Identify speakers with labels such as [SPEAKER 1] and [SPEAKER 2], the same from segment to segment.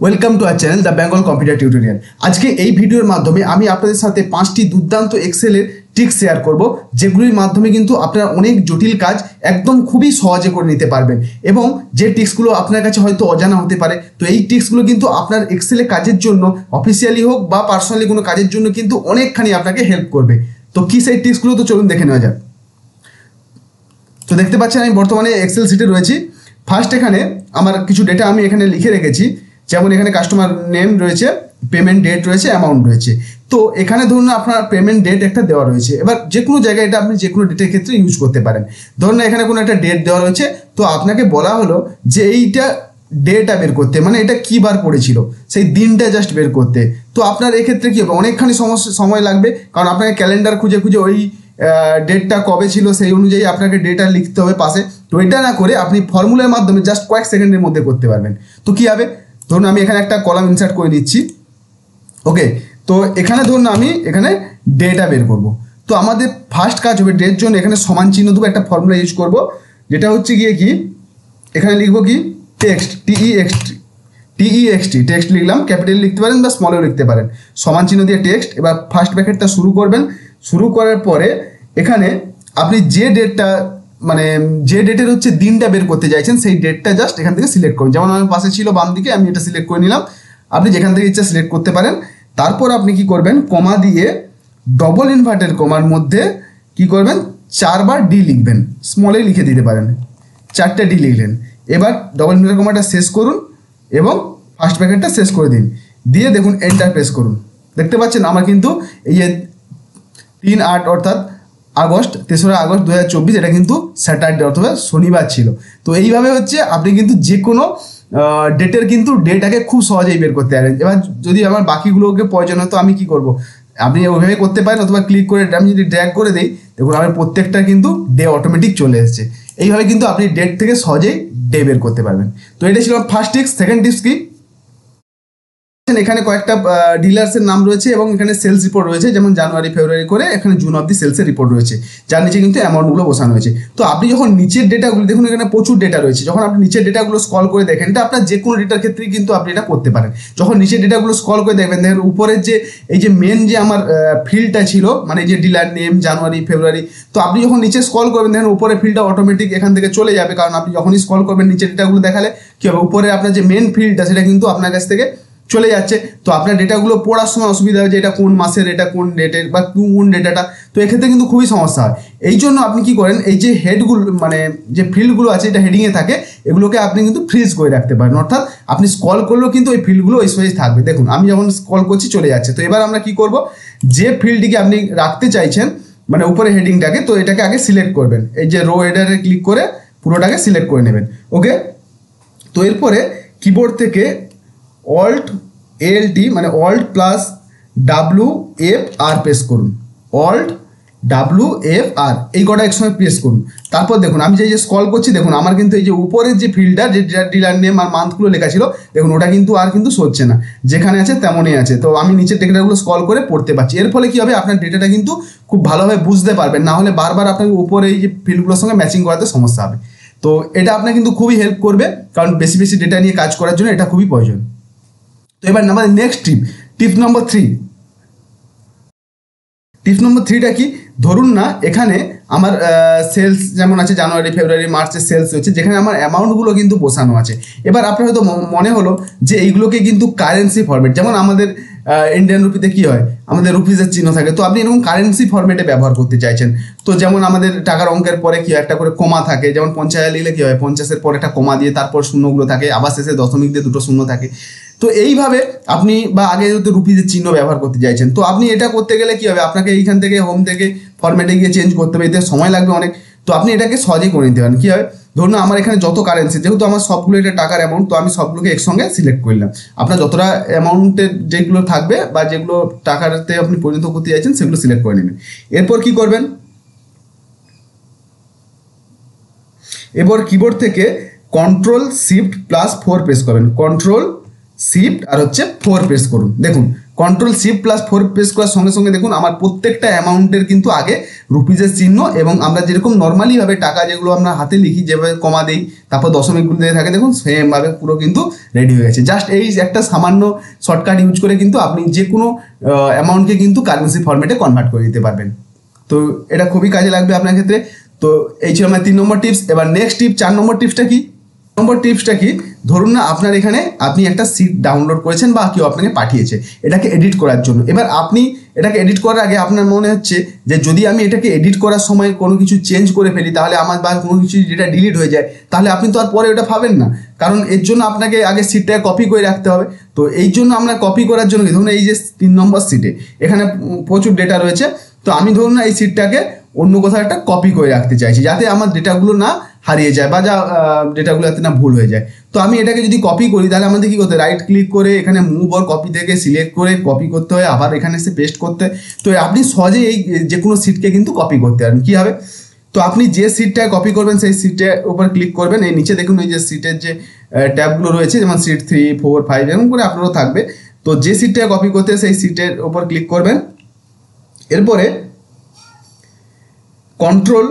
[SPEAKER 1] Welcome to our channel the Bengal computer tutorial. আজকে এই ভিডিওর মাধ্যমে আমি আপনাদের সাথে 5টি দুর্দান্ত এক্সেলের ট্রিক্স শেয়ার করব, যেগুলির মাধ্যমে কিন্তু আপনারা অনেক জটিল কাজ একদম খুবই সহজে করে নিতে পারবেন। এবং যে ট্রিক্সগুলো আপনার কাছে হয়তো অজানা হতে পারে, তো এই ট্রিক্সগুলো কিন্তু আপনার এক্সেলে কাজের জন্য, অফিসিয়ালি হোক বা পার্সোনালি কোনো কাজের জন্য কিন্তু অনেকখানি আপনাকে হেল্প করবে। তো কি সেই ট্রিক্সগুলো, তো চলুন দেখে নেওয়া যাক। তো দেখতে পাচ্ছেন আমি বর্তমানে এক্সেল শিটে রয়েছি। ফার্স্ট এখানে আমার কিছু ডেটা আমি এখানে লিখে রেখেছি, যেমন এখানে কাস্টমার নেম রয়েছে, পেমেন্ট ডেট রয়েছে, অ্যামাউন্ট রয়েছে। তো এখানে ধরুন আপনার পেমেন্ট ডেট একটা দেওয়া রয়েছে। এবার যে কোনো জায়গায় এটা আপনি যে কোনো ডেটের ক্ষেত্রে ইউজ করতে পারেন। ধরুন এখানে কোনো একটা ডেট দেওয়া রয়েছে, তো আপনাকে বলা হলো যে এইটা ডেটা বের করতে, মানে এটা কী বার পড়েছিল সেই দিনটা জাস্ট বের করতে। তো আপনার এক্ষেত্রে কী হবে, অনেকখানি সময় লাগবে, কারণ আপনাকে ক্যালেন্ডার খুঁজে খুঁজে ওই ডেটটা কবে ছিল সেই অনুযায়ী আপনাকে ডেটা লিখতে হবে পাশে। তো এটা না করে আপনি ফর্মুলার মাধ্যমে জাস্ট কয়েক সেকেন্ডের মধ্যে করতে পারবেন। তো কী হবে, ধরুন আমি এখানে একটা কলাম ইনসার্ট করে নিচ্ছি। ওকে, তো এখানে ধরুন আমি এখানে ডেটা বের করব। তো আমাদের ফার্স্ট কাজ হবে ডেট জন্য এখানে সমান চিহ্ন দেবো, একটা ফর্মুলা ইউজ করব, যেটা হচ্ছে গিয়ে কি এখানে লিখবো কি টেক্সট, টিইএক্সটি টেক্সট লিখলাম, ক্যাপিটাল লিখতে পারেন বা স্মলেও লিখতে পারেন, সমান চিহ্ন দিয়ে টেক্সট। এবার ফার্স্ট ব্র্যাকেটটা শুরু করবেন। শুরু করার পরে এখানে আপনি যে ডেটটা, মানে যে ডেটের হচ্ছে দিনটা বের করতে চাইছেন সেই ডেটটা জাস্ট এখান থেকে সিলেক্ট করুন। যেমন আমার পাশে ছিল বাম দিকে, আমি এটা সিলেক্ট করে নিলাম। আপনি যেখান থেকে ইচ্ছা সিলেক্ট করতে পারেন। তারপর আপনি কি করবেন, কমা দিয়ে ডবল ইনভার্টেড কমার মধ্যে কি করবেন, 4বার ডি লিখবেন, স্মলে লিখে দিতে পারেন, 4টে ডি লিখলেন। এবার ডবল ইনভার্টেড কমাটা শেষ করুন এবং ফার্স্ট ব্র্যাকেটটা শেষ করে দিন, দিয়ে দেখুন এন্টার প্রেস করুন। দেখতে পাচ্ছেন আমার কিন্তু এই যে 3/8 অর্থাৎ আগস্ট, 3রা আগস্ট 2024, এটা কিন্তু স্যাটারডে অথবা শনিবার ছিল। তো এইভাবে হচ্ছে আপনি কিন্তু যে কোনো ডেটের কিন্তু ডেটাকে খুব সহজেই বের করতে পারেন। এবার যদি আমার বাকিগুলোকে প্রয়োজন হয় তো আমি কি করব, আপনি ওইভাবে করতে পারেন, অথবা ক্লিক করে আমি যদি ড্র্যাগ করে দিই, দেখুন আমার প্রত্যেকটা কিন্তু ডে অটোমেটিক চলে এসেছে। এইভাবে কিন্তু আপনি ডেট থেকে সহজেই ডে বের করতে পারবেন। তো এটা ছিল ফার্স্ট টিপস। সেকেন্ড টিপস কি, এখানে কয়েকটা ডিলার্সের নাম রয়েছে এবং এখানে সেলস রিপোর্ট রয়েছে, যেমন জানুয়ারি ফেব্রুয়ারি করে এখানে জুন অব্দি সেলসের রিপোর্ট রয়েছে, যার নিচে কিন্তু অ্যামাউন্টগুলো বসানো হয়েছে। তো আপনি যখন নিচের ডেটাগুলো দেখুন, এখানে প্রচুর ডেটা রয়েছে, যখন আপনি নিচের ডেটাগুলো স্ক্রল করে দেখেন, এটা আপনার যে কোনো ডেটার ক্ষেত্রেই কিন্তু আপনি এটা করতে পারেন। যখন নিচের ডেটাগুলো স্ক্রল করে দেখবেন, দেখেন উপরের যে এই যে মেন যে আমার ফিল্ডটা ছিল, মানে যে ডিলার নেম জানুয়ারি ফেব্রুয়ারি, তো আপনি যখন নিচে স্ক্রল করবেন দেখেন উপরে ফিল্ডটা অটোমেটিক এখান থেকে চলে যাবে, কারণ আপনি যখনই স্ক্রল করবেন নিচের ডেটাগুলো দেখালে কী হবে, উপরে আপনার যে মেন ফিল্ডটা সেটা কিন্তু আপনার কাছ থেকে চলে যাচ্ছে। তো আপনার ডেটাগুলো পড়ার সময় অসুবিধা হয় যে এটা কোন মাসের, এটা কোন ডেটের বা কোন ডেটাটা, তো এক্ষেত্রে কিন্তু খুবই সমস্যা হয়। এই জন্য আপনি কি করেন, এই যে হেডগুলো মানে যে ফিল্ডগুলো আছে এটা হেডিংয়ে থাকে, এগুলোকে আপনি কিন্তু ফ্রিজ করে রাখতে পারেন, অর্থাৎ আপনি স্ক্রল করলেও কিন্তু ওই ফিল্ডগুলো ওই সোজেই থাকবে। দেখুন আমি যখন স্ক্রল করছি চলে যাচ্ছে। তো এবার আমরা কি করব, যে ফিল্ডটিকে আপনি রাখতে চাইছেন মানে উপরে হেডিংটাকে, তো এটাকে আগে সিলেক্ট করবেন, এই যে রো হেডারে ক্লিক করে পুরোটাকে সিলেক্ট করে নেবেন। ওকে, তো এরপরে কিবোর্ড থেকে ALT মানে Alt+WFR প্রেস করুন, Alt+WFR এই কটা একসঙ্গে প্রেস করুন। তারপর দেখুন আমি যে স্ক্রল করছি, দেখুন আমার কিন্তু এই যে উপরের যে ফিল্ডটা, যে ডিলার নেম আর মান্থগুলো লেখা ছিল, দেখুন ওটা কিন্তু আর কিন্তু সরছে না, যেখানে আছে তেমনই আছে। তো আমি নিচের ডেটাগুলো স্ক্রল করে পড়তে পারছি। এর ফলে কী হবে, আপনার ডেটাটা কিন্তু খুব ভালোভাবে বুঝতে পারবেন, না হলে বারবার আপনাকে উপরে এই যে ফিল্ডগুলোর সঙ্গে ম্যাচিং করাতে সমস্যা হবে। তো এটা আপনার কিন্তু খুবই হেল্প করবে, কারণ বেশি বেশি ডেটা নিয়ে কাজ করার জন্য এটা খুবই প্রয়োজন। তো এবার আমাদের নেক্সট টিপ নম্বর 3। টিপ নম্বর 3টা কি, ধরুন না এখানে আমার সেলস যেমন আছে জানুয়ারি ফেব্রুয়ারি মার্চের সেলস হচ্ছে, যেখানে আমার অ্যামাউন্টগুলো কিন্তু বসানো আছে। এবার আপনার হয়তো মনে হলো যে এইগুলোকে কিন্তু কারেন্সি ফরম্যাট, যেমন আমাদের ইন্ডিয়ান রুপিতে কি হয়, আমাদের রুপিজের চিহ্ন থাকে, তো আপনি এরকম কারেন্সি ফরম্যাটে ব্যবহার করতে চাইছেন। তো যেমন আমাদের টাকার অঙ্কের পরে কি একটা করে কমা থাকে, যেমন 50,000 লিখলে কি হয়, 50-এর পরে একটা কমা দিয়ে তারপর শূন্যগুলো থাকে, আবার শেষে দশমিক দিয়ে 2টো শূন্য থাকে। তো এইভাবে আপনি, বা আগে যদি রুপিজের চিহ্ন ব্যবহার করতে চাইছেন, তো আপনি এটা করতে গেলে কি হবে, আপনাকে এইখান থেকে হোম থেকে ফরম্যাটে গিয়ে চেঞ্জ করতে হবে, এতে সময় লাগবে অনেক। তো আপনি এটাকে সহজেই করে নিতে পারেন। কী হবে, ধরুন আমার এখানে যত কারেন্সি, যেহেতু আমার সবগুলো এটা টাকার অ্যামাউন্ট, তো আমি সবগুলোকে একসঙ্গে সিলেক্ট করলাম। আপনার যতটা অ্যামাউন্টের যেগুলো থাকবে বা যেগুলো টাকাতে আপনি পরিণত করতে চাইছেন সেগুলো সিলেক্ট করে নেবেন। এরপর কি করবেন, এরপর কিবোর্ড থেকে Ctrl+Shift+4 প্রেস করবেন, Ctrl Shift আর হচ্ছে 4 প্রেস করুন। দেখুন Ctrl+Shift+4 প্রেস করার সঙ্গে সঙ্গে দেখুন আমার প্রত্যেকটা অ্যামাউন্টের কিন্তু আগে রুপিজের চিহ্ন, এবং আমরা যেরকম নর্মালিভাবে টাকা যেগুলো আমরা হাতে লিখি যেভাবে কমা দিই তারপর দশমিকগুলো দিয়ে থাকে দেখুন সেমভাবে পুরো কিন্তু রেডি হয়ে গেছে। জাস্ট এই একটা সামান্য শর্টকাট ইউজ করে কিন্তু আপনি যে কোনো অ্যামাউন্টকে কিন্তু কারেন্সি ফরম্যাটে কনভার্ট করে দিতে পারবেন। তো এটা খুবই কাজে লাগবে আপনার ক্ষেত্রে। তো এই ছিল আমার 3 নম্বর টিপস। এবার নেক্সট টিপ 4 নম্বর টিপসটা কি? টিপসটা কি, ধরুন না আপনার এখানে আপনি একটা সিট ডাউনলোড করেছেন বা কেউ আপনাকে পাঠিয়েছে এটাকে এডিট করার জন্য। এবার আপনি এটাকে এডিট করার আগে আপনার মনে হচ্ছে যে যদি আমি এটাকে এডিট করার সময় কোনো কিছু চেঞ্জ করে ফেলি তাহলে আমার বা কোনো কিছু যেটা ডিলিট হয়ে যায় তাহলে আপনি তো আর পরে ওটা পাবেন না, কারণ এর জন্য আপনাকে আগে সিটটাকে কপি করে রাখতে হবে। তো এই জন্য আমরা কপি করার জন্য ধরুন এই যে 3 নম্বর সিটে এখানে প্রচুর ডেটা রয়েছে, তো আমি ধরুন না এই সিটটাকে অন্য কোথাও একটা কপি করে রাখতে চাইছি যাতে আমার ডেটাগুলো না হারিয়ে যায় বা যা ডেটাগুলো যাতে না ভুল হয়ে যায়। তো আমি এটাকে যদি কপি করি তাহলে আমাদের কী করতে হয়, রাইট ক্লিক করে এখানে মুভ অর কপি থেকে সিলেক্ট করে কপি করতে হয়, আবার এখানে এসে পেস্ট করতে হয়। তো আপনি সহজেই এই যে কোনো সিটকে কিন্তু কপি করতে পারেন। কী হবে, তো আপনি যে সিটটায় কপি করবেন সেই সিটের উপর ক্লিক করবেন, এই নিচে দেখুন এই যে সিটের যে ট্যাবগুলো রয়েছে যেমন সিট 3, 4, 5 এরকম করে আপনারও থাকবে। তো যে সিটটায় কপি করতে সেই সিটের উপর ক্লিক করবেন, এরপরে কন্ট্রোল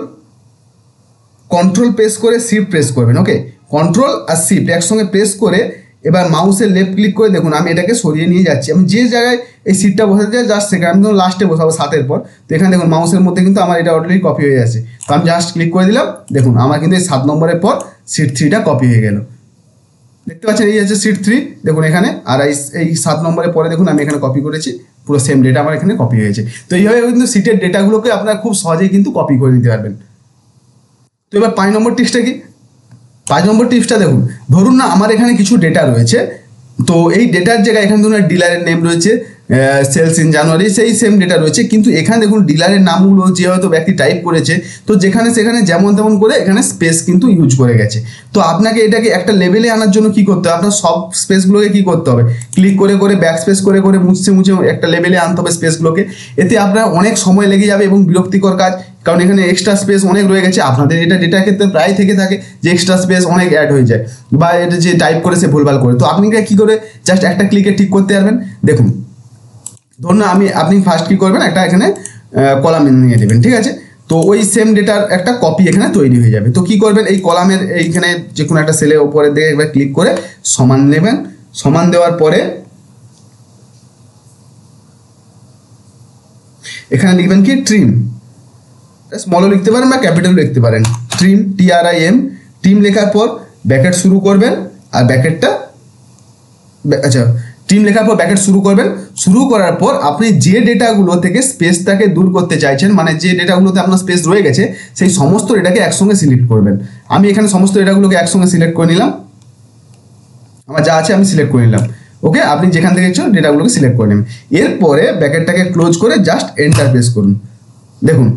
[SPEAKER 1] প্রেস করে শিফট প্রেস করবেন। ওকে, কন্ট্রোল আর শিফট একসঙ্গে প্রেস করে এবার মাউসের লেফট ক্লিক করে দেখুন আমি এটাকে সরিয়ে নিয়ে যাচ্ছি। আমি যে জায়গায় এই সিটটা বসাতে চাই জাস্ট সেখানে আমি ধরুন লাস্টে বসাবো 7-এর পর। তো এখানে দেখুন মাউসের মধ্যে কিন্তু আমার এটা অলরেডি কপি হয়ে যাচ্ছে। তো আমি জাস্ট ক্লিক করে দিলাম, দেখুন আমার কিন্তু এই 7 নম্বরের পর সিট 3টা কপি হয়ে গেল। দেখতে পাচ্ছেন এই হচ্ছে সিট 3 দেখুন এখানে, আর এই 7 নম্বরের পরে দেখুন আমি এখানে কপি করেছি, পুরো সেম ডেটা আমার এখানে কপি হয়েছে। তো এইভাবে কিন্তু সিটের ডেটাগুলোকে আপনারা খুব সহজেই কিন্তু কপি করে নিতে পারবেন। তো এবার 5 নম্বর টিপসটা কি? 5 নম্বর টিপসটা দেখুন, ধরুন না আমার এখানে কিছু ডেটা রয়েছে, তো এই ডেটার জায়গায় এখানে ধরুন ডিলারের নেম রয়েছে, সেলস ইন জানুয়ারি সেই সেম ডেটা রয়েছে, কিন্তু এখানে দেখুন ডিলারের নামগুলো যে হয়তো ব্যক্তি টাইপ করেছে তো যেখানে সেখানে যেমন তেমন করে এখানে স্পেস কিন্তু ইউজ করে গেছে। তো আপনাকে এটাকে একটা লেভেলে আনার জন্য কি করতে হবে, আপনার সব স্পেসগুলোকে কি করতে হবে, ক্লিক করে করে ব্যাক স্পেস করে করে মুছে মুছে একটা লেভেলে আনতে হবে স্পেসগুলোকে। এতে আপনার অনেক সময় লেগে যাবে এবং বিরক্তিকর কাজ, কারণ এখানে এক্সট্রা স্পেস অনেক রয়ে গেছে। আপনাদের এটা ডেটার ক্ষেত্রে প্রায় থেকে থাকে যে এক্সট্রা স্পেস অনেক অ্যাড হয়ে যায় বা এটা যে টাইপ করে সে ভুলভাল করে। তো আপনি কি করে জাস্ট একটা ক্লিকে ঠিক করতে পারবেন। দেখুন ধরুন আপনি ফার্স্ট কি করবেন, একটা এখানে কলাম নিয়ে নেবেন, ঠিক আছে। তো ওই সেম ডেটার একটা কপি এখানে তৈরি হয়ে যাবে। তো কি করবেন, এই কলামের এইখানে যে কোনো একটা সেলের উপরের দিকে একবার ক্লিক করে সমান নেবেন, সমান দেওয়ার পরে এখানে লিখবেন কি ট্রিম, স্মলও লিখতে পারেন বা ক্যাপিটাল লিখতে পারেন, ট্রিম TRIM। ট্রিম লেখার পর ব্র্যাকেট শুরু করবেন, আর ব্র্যাকেটটা ট্রিম লেখার পর ব্র্যাকেট শুরু করবেন। শুরু করার পর আপনি যে ডেটাগুলো থেকে স্পেসটাকে দূর করতে চাইছেন, মানে যে ডেটাগুলোতে আপনার স্পেস রয়ে গেছে সেই সমস্ত ডেটাকে একসঙ্গে সিলেক্ট করবেন। আমি এখানে সমস্ত ডেটাগুলোকে একসঙ্গে সিলেক্ট করে নিলাম, আমার যা আছে আমি সিলেক্ট করে নিলাম। ওকে, আপনি যেখান থেকে ইচ্ছুক ডেটাগুলোকে সিলেক্ট করে নেবেন। এরপরে ব্র্যাকেটটাকে ক্লোজ করে জাস্ট এন্টার প্রেস করুন। দেখুন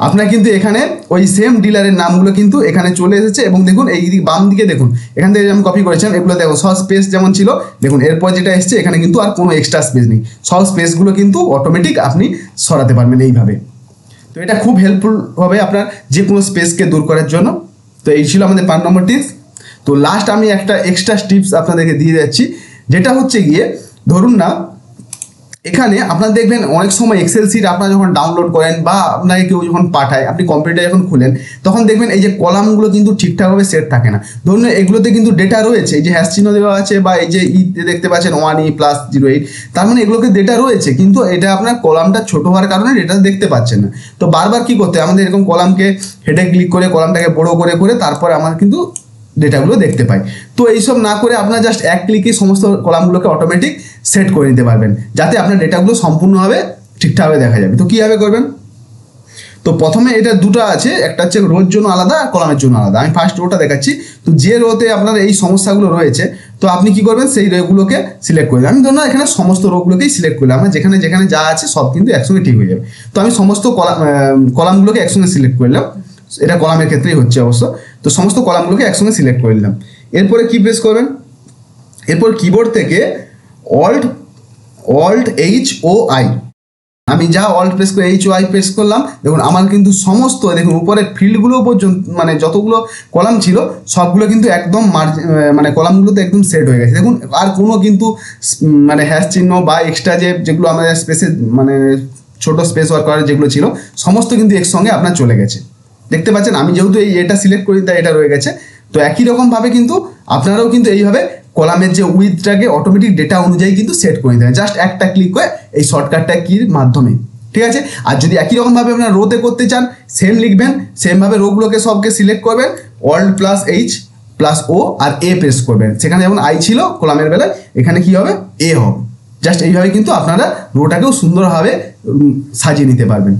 [SPEAKER 1] আপনার কিন্তু এখানে ওই সেম ডিলারের নামগুলো কিন্তু এখানে চলে এসেছে, এবং দেখুন এই বাম দিকে দেখুন এখান থেকে আমি কপি করেছিলাম এগুলো দেখুন সব স্পেস যেমন ছিল, দেখুন এরপর যেটা এসছে এখানে কিন্তু আর কোনো এক্সট্রা স্পেস নেই, সব স্পেসগুলো কিন্তু অটোমেটিক আপনি সরাতে পারবেন এইভাবে। তো এটা খুব হেল্পফুল হবে আপনার যে কোনো স্পেসকে দূর করার জন্য। তো এই ছিল আমাদের 5 নম্বর টিপস। তো লাস্ট আমি একটা এক্সট্রা টিপস আপনাদেরকে দিয়ে যাচ্ছি, যেটা হচ্ছে গিয়ে ধরুন না এখানে আপনারা দেখবেন অনেক সময় এক্সেল শিট আপনারা যখন ডাউনলোড করেন বা আপনাকে কেউ যখন পাঠায়, আপনি কম্পিউটার যখন খুলেন তখন দেখবেন এই যে কলামগুলো কিন্তু ঠিকঠাকভাবে সেট থাকে না। ধরুন এগুলোতে কিন্তু ডেটা রয়েছে, এই যে হ্যাশ চিহ্ন দেওয়া আছে বা এই যে দেখতে পাচ্ছেন 1E+08, তার মানে এগুলোকে ডেটা রয়েছে, কিন্তু এটা আপনার কলামটা ছোট হওয়ার কারণে ডেটা দেখতে পাচ্ছেন না। তো বারবার কি করতে হয়, আমাদের এরকম কলামকে হেডে ক্লিক করে কলামটাকে বড় করে করে তারপরে আমার কিন্তু ডেটাগুলো দেখতে পাই। তো এইসব না করে আপনারা জাস্ট এক ক্লিকে সমস্ত কলামগুলোকে অটোমেটিক সেট করে নিতে পারবেন, যাতে আপনার ডেটাগুলো সম্পূর্ণভাবে ঠিকঠাকভাবে দেখা যাবে। তো কীভাবে করবেন, তো প্রথমে এটা দুটো আছে, একটা হচ্ছে রোর জন্য আলাদা আর কলামের জন্য আলাদা। আমি ফার্স্ট রোটা দেখাচ্ছি। তো যে রোতে আপনার এই সমস্যাগুলো রয়েছে তো আপনি কি করবেন, সেই রোগুলোকে সিলেক্ট করবেন। আমি ধরুন এখানে সমস্ত রোগুলোকেই সিলেক্ট করলাম, আমার যেখানে যেখানে যা আছে সব কিন্তু একসঙ্গে ঠিক হয়ে যাবে। তো আমি সমস্ত কলামগুলোকে একসঙ্গে সিলেক্ট করলাম, এটা কলামের ক্ষেত্রেই হচ্ছে অবশ্য। তো সমস্ত কলামগুলোকে একসঙ্গে সিলেক্ট করে নিলাম। এরপরে কি প্রেস করবেন, এরপর কিবোর্ড থেকে Alt HOI আমি যা অল্ট প্রেস করে HY প্রেস করলাম, দেখুন আমার কিন্তু সমস্ত দেখুন উপরের ফিল্ডগুলো পর্যন্ত মানে যতগুলো কলাম ছিল সবগুলো কিন্তু একদম মানে কলামগুলোতে একদম সেট হয়ে গেছে। দেখুন আর কোনো কিন্তু মানে হ্যাশ চিহ্ন বা এক্সট্রা যেগুলো আমাদের স্পেসে মানে ছোট স্পেস ওয়ার্ক করার যেগুলো ছিল সমস্ত কিন্তু একসঙ্গে আপনার চলে গেছে। দেখতে পাচ্ছেন আমি যেহেতু এটা সিলেক্ট করি তাই এটা রয়ে গেছে। তো একই রকমভাবে কিন্তু আপনারাও কিন্তু এইভাবে কলামের যে উইথটাকে অটোমেটিক ডেটা অনুযায়ী কিন্তু সেট করে দেবেন, জাস্ট একটা ক্লিক করে এই শর্টকাটটা কির মাধ্যমে, ঠিক আছে। আর যদি একই রকমভাবে আপনারা রোতে করতে চান সেম লিখবেন, সেমভাবে রোগুলোকে সবকে সিলেক্ট করবেন, alt plus H plus O আর A প্রেস করবেন। সেখানে যেমন I ছিল কলামের বেলায়, এখানে কি হবে A হবে। জাস্ট এইভাবে কিন্তু আপনারা রোটাকেও সুন্দরভাবে সাজিয়ে নিতে পারবেন।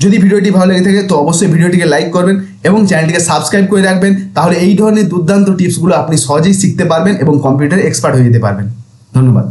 [SPEAKER 1] যদি ভিডিওটি ভালো লেগে থাকে তো অবশ্যই ভিডিওটিকে লাইক করবেন এবং চ্যানেলটিকে সাবস্ক্রাইব করে রাখবেন, তাহলে এই ধরনের দুর্দান্ত টিপসগুলো আপনি সহজেই শিখতে পারবেন এবং কম্পিউটারে এক্সপার্ট হয়ে যেতে পারবেন। ধন্যবাদ।